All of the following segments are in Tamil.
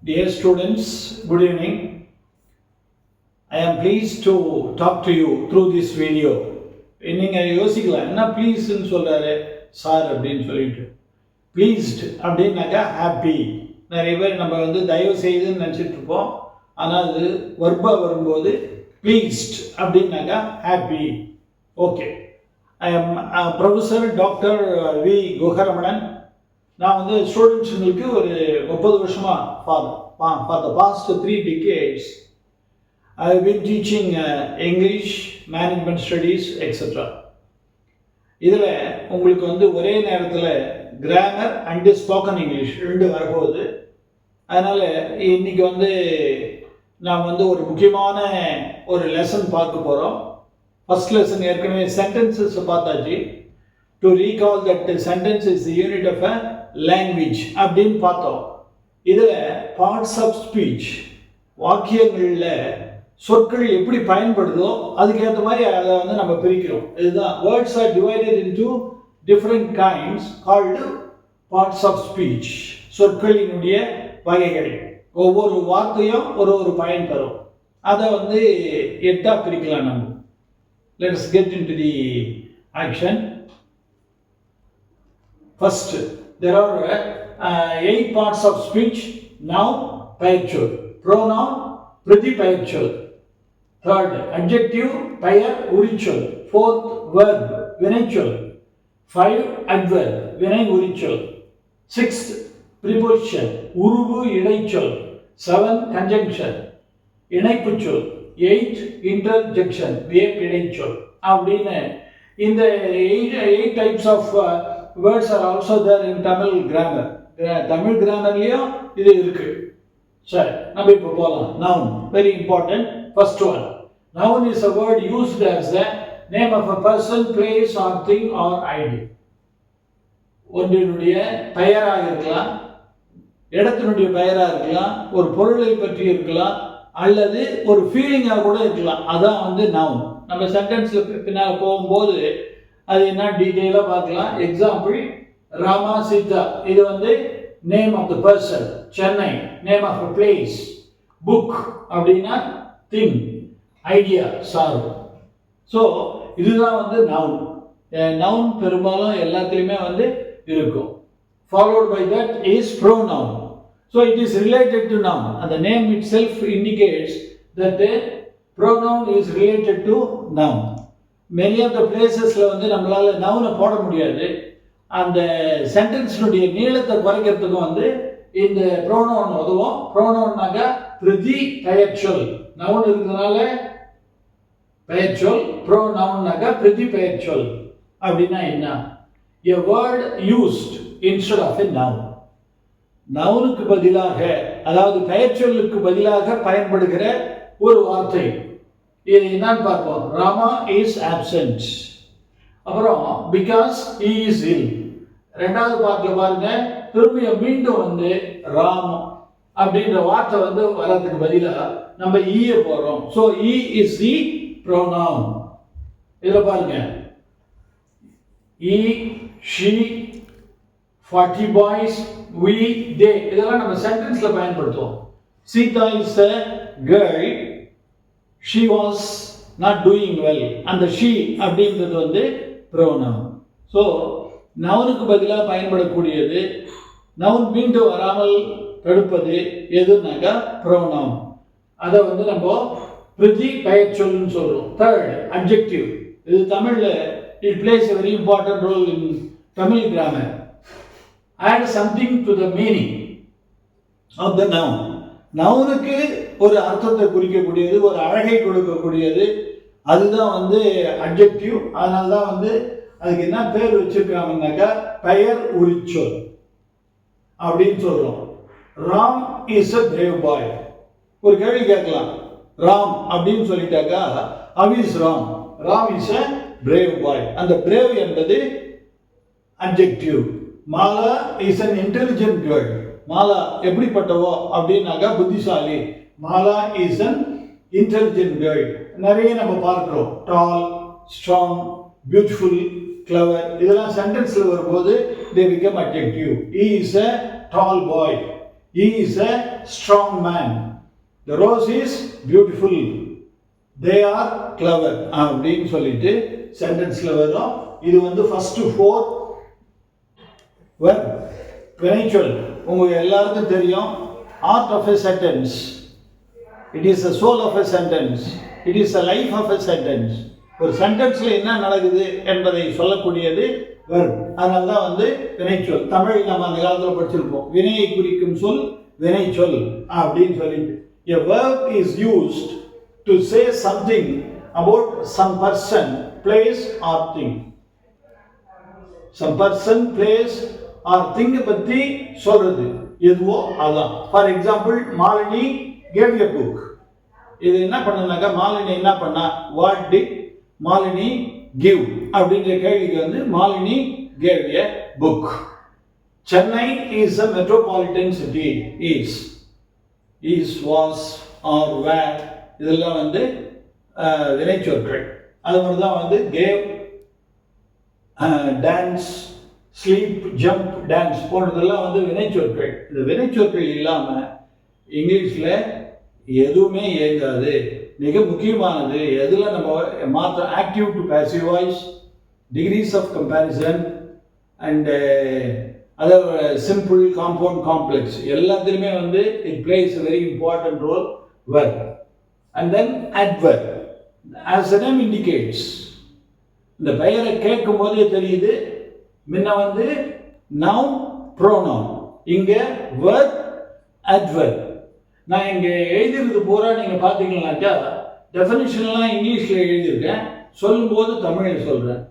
Dear students, good evening. I am pleased to talk to you through this video. நீங்கள் யோசிக்கலாம் என்ன ப்ளீஸ்ன்னு சொல்கிறாரு சார் அப்படின்னு சொல்லிட்டு. ப்ளீஸ்ட் அப்படின்னாக்கா ஹாப்பி. நிறைய பேர் நம்ம தயவு செய்துன்னு நினச்சிட்டு இருப்போம். ஆனால் அது வர்பாக வரும்போது ப்ளீஸ்ட் அப்படின்னாக்கா happy. Okay. I am professor doctor V Guharamanan. நான் ஸ்டூடெண்ட்ஸுங்களுக்கு ஒரு 30 வருஷமாக for the past 3 decades I have been teaching English, management studies, etc. இதில் உங்களுக்கு ஒரே நேரத்தில் கிராமர் அண்டு ஸ்போக்கன் இங்கிலீஷ் ரெண்டு வரப்போகுது. அதனால் இன்றைக்கி நாம் ஒரு முக்கியமான ஒரு லெசன் பார்க்க போகிறோம். ஃபஸ்ட் லெசன் ஏற்கனவே சென்டென்சஸ் பார்த்தாச்சு. To recall that sentence is the unit of a language அப்படின்னு பார்த்தோம். இதில் பார்ட்ஸ் ஆஃப் ஸ்பீச், வாக்கியங்களில் சொற்கள் எப்படி பயன்படுதோ அதுக்கேற்ற மாதிரி அதை நம்ம பிரிக்கிறோம். இதுதான் words are divided into different kinds called parts of speech. சொற்களினுடைய வகைகள், ஒவ்வொரு வார்த்தையும் ஒரு பயன் தரும். அதை 8ஆக பிரிக்கலாம் நம்ம. Let's get into the action. First, there are 8 parts of speech. Noun, பெயர்ச்சொல். Pronoun, பிரதி பெயர்ச்சொல். Third, adjective, பெயர் உரிச்சொல். Fourth, verb, வினைச்சொல். 5, adverb, வினை உரிச்சொல். 6th, preposition, உருவு இடைச்சொல். 7, conjunction, இணைப்புச்சொல். 8, interjection, வேப் இடைச்சொல். அப்படின்னு இந்த 8 types of words are also there in Tamil grammar. Tamil கிராமர்லயும் இது இருக்கு. சரி, நம்ம இப்போ போகலாம். Noun, very important. First one, noun is a word used as the name of a person, place or thing or idea. ஒன்றினுடைய பெயராக இருக்கலாம், இடத்தினுடைய பெயராக இருக்கலாம், ஒரு பொருளை பற்றி இருக்கலாம், அல்லது ஒரு ஃபீலிங்காக கூட இருக்கலாம். அதான் noun. நம்ம சென்டென்ஸில் பின்னால் போகும்போது அது என்ன டீட்டெயிலாக பார்க்கலாம். எக்ஸாம்பிள், ராமா சீதா, இது name of the person. Chennai, name of a place. Book அப்படின்னா திங், ஐடியா, சார். ஸோ இதுதான் நவுன். நவுன் பெரும்பாலும் எல்லாத்துலேயுமே இருக்கும். Followed by that is pronoun. So it is related to noun. அந்த name itself indicates that pronoun is related to noun. Many of the பிளேசஸில் நம்மளால் நவுனை போட முடியாது. அந்த சென்டென்ஸினுடைய நீளத்தை குறைக்கிறதுக்கும் இந்த ப்ரோனவுன் உதவும். ப்ரோனவுன்னாக்கா பிரதி பெயர்ச்சொல். நவுன் இருக்கிறதுனால பெயர்ச்சொல், ப்ரோனவுன்னாக்கா பிரதி பெயர்ச்சொல். அப்படின்னா என்ன? A word used instead of a noun. நவுனுக்கு பதிலாக, அதாவது பெயர்ச்சொல்லுக்கு பதிலாக பயன்படுகிற ஒரு வார்த்தை. இது என்னன்னு பார்ப்போம். Rama is absent. அப்புறம் பிகாஸ் ஹி இஸ் இல். ரெண்டாவது பார்ட்டில் பாருங்க, திரும்பிய மீண்டும் ராம் அப்படின்ற வார்த்தை வர்றதுக்கு பதிலாக நம்ம ஈய போறோம். So he is the pronoun. இதில் பாருங்க, he, she, 40 boys, we, they, இதெல்லாம் நம்ம சென்டென்ஸ்ல பயன்படுத்துவோம். Sita is a girl. She was not doing well. அந்த she அப்படின்றது pronoun. ஸோ நவுனுக்கு பதிலாக பயன்படக்கூடியது, நவுன் மீண்டும் வராமல் தடுப்பது எதுனாக்கா pronoun. அதை நம்ம பிரதி பெயர்ச்சொல்னு சொல்றோம். Third, adjective. இது தமிழில் it plays a very important role in Tamil grammar. Add something to the meaning of the noun. நவுனுக்கு ஒரு அர்த்தத்தை குறிக்கக்கூடியது, ஒரு அழகை கொடுக்கக்கூடியது, அதுதான் அட்ஜெக்டிவ். அதனால தான் அதுக்கு என்ன பேர் வச்சிருக்காங்கன்னாக்கா பெயர் உரிச்சொல் அப்படின்னு சொல்றோம். Ram is a brave boy. ஒரு கேள்வி கேட்கலாம், ராம் அப்படின்னு சொல்லிட்டாக்கா how is Ram? Ram is a brave boy. அந்த பிரேவ் என்பது adjective. Mala is an intelligent girl. Mala எப்படிப்பட்டவோ அப்படின்னாக்கா புத்திசாலி. Mala is an intelligent girl. நிறைய நம்ம பார்க்கிறோம். டால், ஸ்ட்ராங், பியூட்டிஃபுல், கிளவர், இதெல்லாம் சென்டென்ஸ்ல வரும்போது they become adjective. He is a tall boy. He is a strong man. The rose is beautiful. They are clever. அப்படின்னு சொல்லிட்டு சென்டென்ஸ்ல வரும். இது வந்து ஃபர்ஸ்ட் 4 verb. வினைச்சொல் உங்களுக்கு எல்லாருக்கும் தெரியும். Art of a sentence. It is the soul of a sentence. It is the life of a sentence. ஒரு சென்டென்ஸ்ல என்ன நடக்குது என்பதை சொல்லக்கூடியது verb. அதனால தான் வந்து வினைச்சொல். தமிழ் நம்ம அந்த காலத்தில் படிச்சிருப்போம். வினையை குறிக்கும் சொல் வினைச்சொல் அப்படின்னு சொல்லிட்டு. A verb is used to say something about some person, place or thing. Some person, place or thing பத்தி சொல்றது எதுவோ அதான். For example, Malini gave a book. இது என்ன பண்ணனாக்கா மாலினி என்ன பண்ணா? What did Malini give? அப்படின்ற கேள்விக்கு வந்து Malini gave a book. Chennai is a metropolitan city. Is, was or were இதெல்லாம் வந்து வினைச்சொற்கள். அது மாதிரி தான் வந்து gave, dance, sleep, jump, dance போன்றதெல்லாம் வந்து வினைச்சொற்கள். இந்த வினைச்சொற்கள் இல்லாமல் இங்கிலீஷில் எதுவுமே இயங்காது. மிக முக்கியமானது எதில் நம்ம மாற்ற active to passive voice, degrees of comparison and other simple, compound, complex எல்லாத்துலேயுமே வந்து it plays a very important role verb. And then adverb, as the name indicates, இந்த பெயரை கேட்கும் போதே தெரியுது முன்ன வந்து noun, pronoun, இங்க verb, adverb. நான் இங்கே எழுதிருக்கு பூரா நீங்கள் பார்த்தீங்கன்னாக்கா டெஃபினிஷன்லாம் இங்கிலீஷில் எழுதியிருக்கேன், சொல்லும்போது தமிழில் சொல்கிறேன்.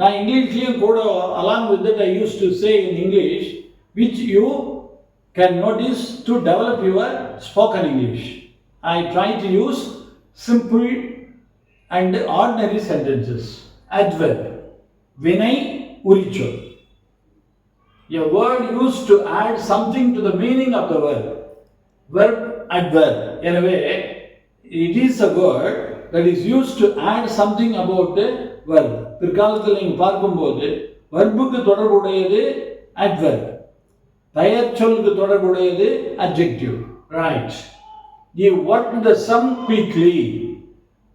நான் இங்கிலீஷ்லேயும் கூட along with that I used to say in English which you can notice to develop your spoken English. I try to use simple and ordinary sentences. Adverb, vinay, urichol. A word used to add something to the meaning of the verb. Verb, adverb. Anyway, it is a word that is used to add something about the verb. பிற்காலத்தில் நீங்கள் பார்க்கும்போது verb-க்கு தொடர்புடையது adverb, பெயர் சொல்லுக்கு தொடர்புடையது adjective. Right. He worked the sum quickly.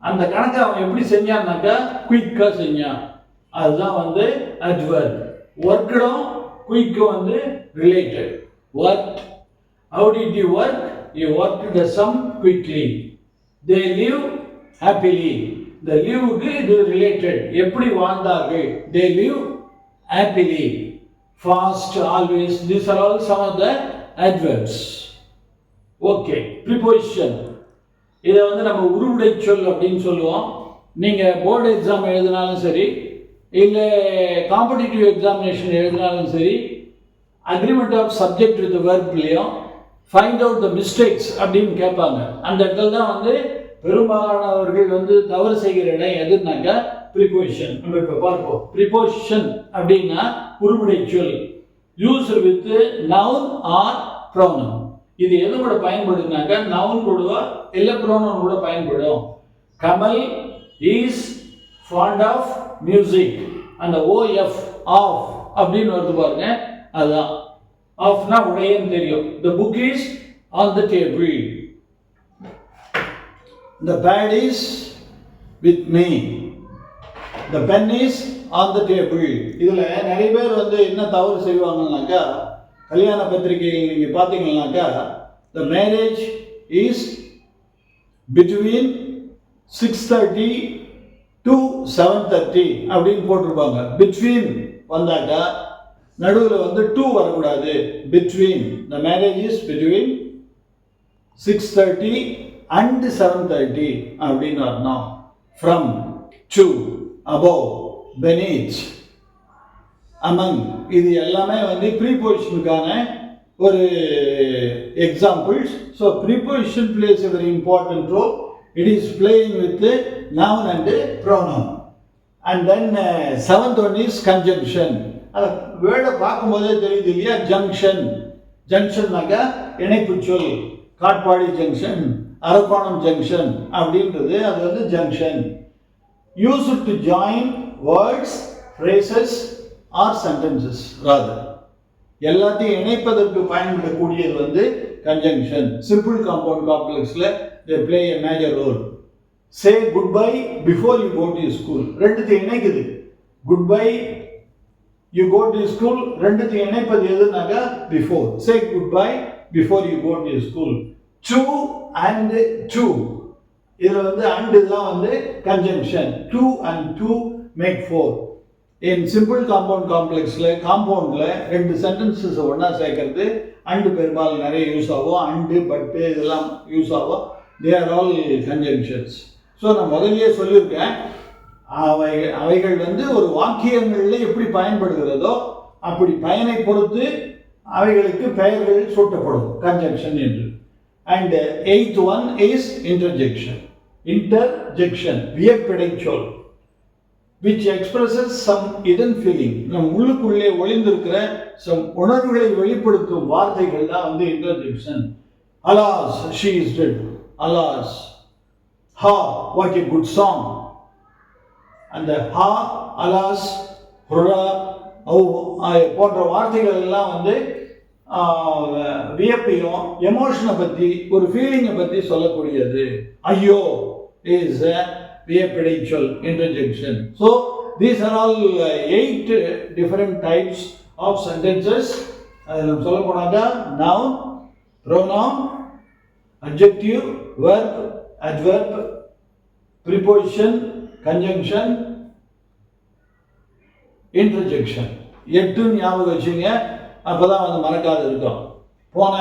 அந்த கணக்கை அவன் எப்படி செஞ்சான்னாக்கா குயிக்காக செஞ்சான். அதுதான் வந்து adverb. ஒர்க்கும் குயிக்கும் வந்து related. Worked. How did he work? He worked the sum quickly. They live happily. The live-க்கு இது ரிலேட்டட். எப்படி வாழ்ந்தார்கள்? They live happily. Fast, always. These are all some of the adverbs. Okay. Preposition. இதை வந்து நம்ம உருவுடை சொல் அப்படின்னு சொல்லுவோம். நீங்கள் போர்டு எக்ஸாம் எழுதினாலும் சரி, இல்லை காம்படிட்டிவ் எக்ஸாமினேஷன் எழுதினாலும் சரி, அக்ரிமெண்ட் ஆஃப் சப்ஜெக்ட் வித் வெர்ப்லையும் ஃபைண்ட் அவுட் த மிஸ்டேக்ஸ் அப்படின்னு கேட்பாங்க. அந்த இடத்துல தான் வந்து பெரும்பாலானவர்கள் வந்து தவறு செய்கிற இடம் எதுனாக்கா ப்ரிபோசிஷன். நம்ம இப்போ பார்ப்போம். ப்ரிபோசிஷன் அப்படின்னா உருவுடை சொல், use with noun R pronoun. இது எது கூட பயன்படுதுனாக்கா நவுன் கூடவா இல்லை ப்ரொனவுன் கூட பயன்படும். Kamal is fond of music. அந்த ஓஎஃப் ஆஃப் அப்படின்னு வருது பாருங்க, அதுதான். ஆஃப்னா உடையன்னு தெரியும். The book is on the table. The pad is with me. The pen is on the table. இதில் நிறைய பேர் வந்து என்ன தவறு செய்வாங்கன்னாக்கா, கல்யாண பத்திரிகையில் நீங்கள் பார்த்தீங்கன்னாக்கா the marriage is between 6:30 to 7:30 அப்படின்னு போட்டிருப்பாங்க. between வந்தாக்கா நடுவில் வந்து 2 வரக்கூடாது. between, the marriage is between 6:30 and 7:30 அப்படின்னு வரணும். from, to, above, beneath, among, இது எல்லாமே வந்து ப்ரீபொசிஷனுக்கான ஒரு examples. So preposition place a very important role. It is playing with the noun and pronoun. And then seventh one is conjunction. அந்த வேர்டை பார்க்கும்போதே தெரியுது இல்லையா, ஜங்ஷன். ஜங்ஷன்னாக்கா இணைப்பு சொல். காட்பாடி ஜங்ஷன், அரக்கோணம் ஜங்ஷன் அப்படின்றது அது வந்து junction. Use to join words, phrases or sentences rather. எல்லாத்தையும் இணைப்பதற்கு பயன்படக்கூடியது வந்து conjunction. Simple compound complexல they play a major role. Say goodbye before you go to school. ரெண்டுத்தையும் இணைக்குது. Goodbye, you go to school. ரெண்டுத்தையும் இணைப்பது எதுனாக்கா before. Say goodbye before you go to school. To and to. இதுல வந்து and தான் வந்து conjunction. To and to make four. In simple compound complexல compoundல ரெண்டு sentences ஒண்ணா சேர்க்கிறது and பெரும்பாலும் நிறைய யூஸ் ஆகும். and but இதெல்லாம் யூஸ் ஆகும். They are all conjunctions. So நான் முதல்லயே சொல்லியிருக்கேன், அவைகள் வந்து ஒரு வாக்கியங்களில் எப்படி பயன்படுகிறதோ அப்படி பயனை பொறுத்து அவைகளுக்கு பெயர்கள் சூட்டப்படும் கன்ஜங்ஷன் என்று. And eighth one is interjection. Interjection வியப்பிடை சொல் which expresses some hidden feeling. நம் உள்ளுக்குள்ளே ஒளிந்திருக்கிற some உணர்வுகளை வெளிப்படுத்தும் வார்த்தைகள் தான் வந்து interjection. Alas, she is dead. Alas. Ha, what a good song. அந்த ha, alas, hurrah, போன்ற வார்த்தைகள் எல்லாம் வந்து வியப்பையும் எமோஷனை பற்றி ஒரு ஃபீலிங்கை பற்றி சொல்லக்கூடியது. ஐயோ இஸ் வியப்பிடை சொல் interjection. So these are all 8 different types of sentences. அதில் நம்ம சொல்ல போனாக்கா noun, pronoun, adjective, verb, adverb, preposition, conjunction, interjection. 8 ஞாபகம் வச்சுங்க, அப்பதான் வந்து மறக்காது இருக்கும். போன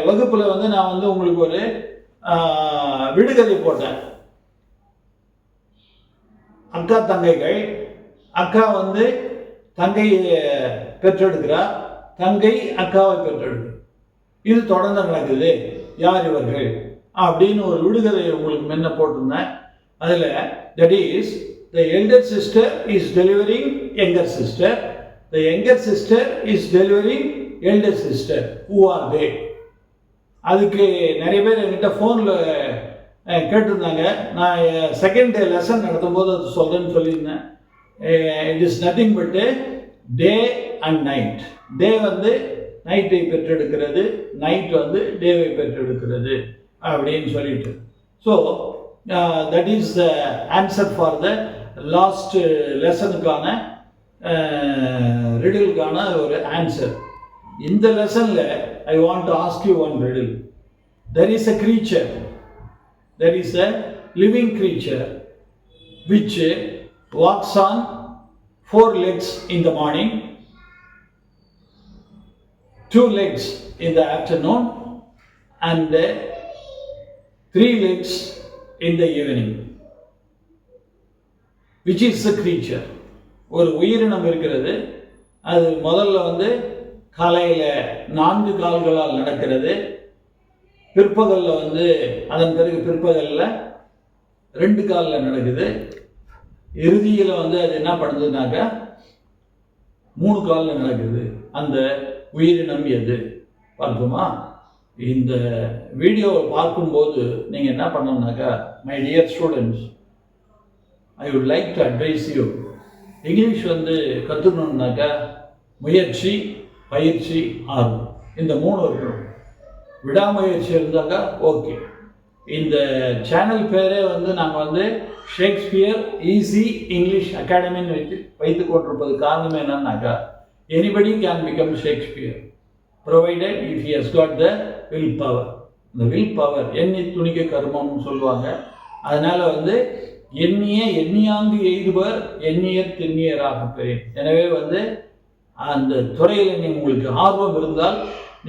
வகுப்புல வந்து நான் வந்து உங்களுக்கு ஒரு விடுகதை போட்டேன். அக்கா தங்கைகள், அக்கா வந்து தங்கையை பெற்றெடுக்கிறா, தங்கை அக்காவை பெற்றெடுக்கு. இது தொடர்ந்து நடக்குது. யார் இவர்கள் அப்படின்னு ஒரு விடுகதை உங்களுக்கு முன்ன போட்டிருந்தேன். அதில் that is the elder sister is delivering younger sister, the younger sister is delivering elder sister. Who are they? அதுக்கு நிறைய பேர் என்கிட்ட ஃபோனில் கேட்டிருந்தாங்க. நான் செகண்ட் டே லெசன் நடத்தும் போது அது சொல்கிறேன்னு சொல்லியிருந்தேன். It is nothing but day and night. Day வந்து நைட்டை பெற்றெடுக்கிறது, நைட் வந்து டேவை பெற்றெடுக்கிறது அப்படின்னு சொல்லிட்டு. So that is the answer for the last லெசனுக்கான ரிடிலுக்கான ஒரு ஆன்சர். இந்த லெசனில் I want to ask you one riddle. There is a creature, there is a living creature which walks on 4 legs in the morning, 2 legs in the afternoon, and 3 legs in the evening. Which is the creature? ஒரு உயிரினம் இருக்கிறது. அது முதல்ல வந்து காலையில் 4 கால்களால் நடக்கிறது. பிற்பகலில் வந்து அதன் பிறகு பிற்பகலில் 2 காலில் நடக்குது. இறுதியில் வந்து அது என்ன பண்ணுதுனாக்கா 3 காலில் நடக்குது. அந்த உயிரினம் எது பார்ப்போமா? இந்த வீடியோவை பார்க்கும்போது நீங்கள் என்ன பண்ணணும்னாக்கா, my dear students, I would like to advise you. English வந்து கற்றுக்கணுன்னாக்கா முயற்சி, பயிற்சி, ஆர்வம், இந்த 3 இருக்கணும். விடாமுயற்சி இருந்தாக்கா ஓகே. இந்த சேனல் பேரே வந்து நாங்கள் வந்து ஷேக்ஸ்பியர் ஈஸி இங்கிலீஷ் அகாடமின்னு வைத்து கொண்டிருப்பது காரணம் என்னன்னாக்கா, anybody can become Shakespeare provided if he has got the will power. இந்த வில் பவர் எண்ணி துணிக்க கர்மம்னு சொல்லுவாங்க. அதனால வந்து எண்ணிய எண்ணியாங்கு எய்துவர் எண்ணியர் திண்ணியராக பெறேன். எனவே வந்து அந்த துறையில் நீங்கள் உங்களுக்கு ஆர்வம் இருந்தால்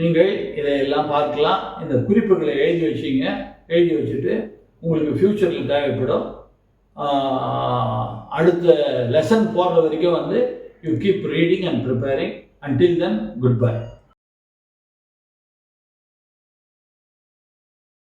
நீங்கள் இதையெல்லாம் பார்க்கலாம். இந்த குறிப்புகளை எழுதி வச்சிங்க. எழுதி வச்சுட்டு உங்களுக்கு ஃப்யூச்சரில் தேவைப்படும். அடுத்த லெசன் போடுற வரைக்கும் வந்து you keep reading and preparing. Until then good bye.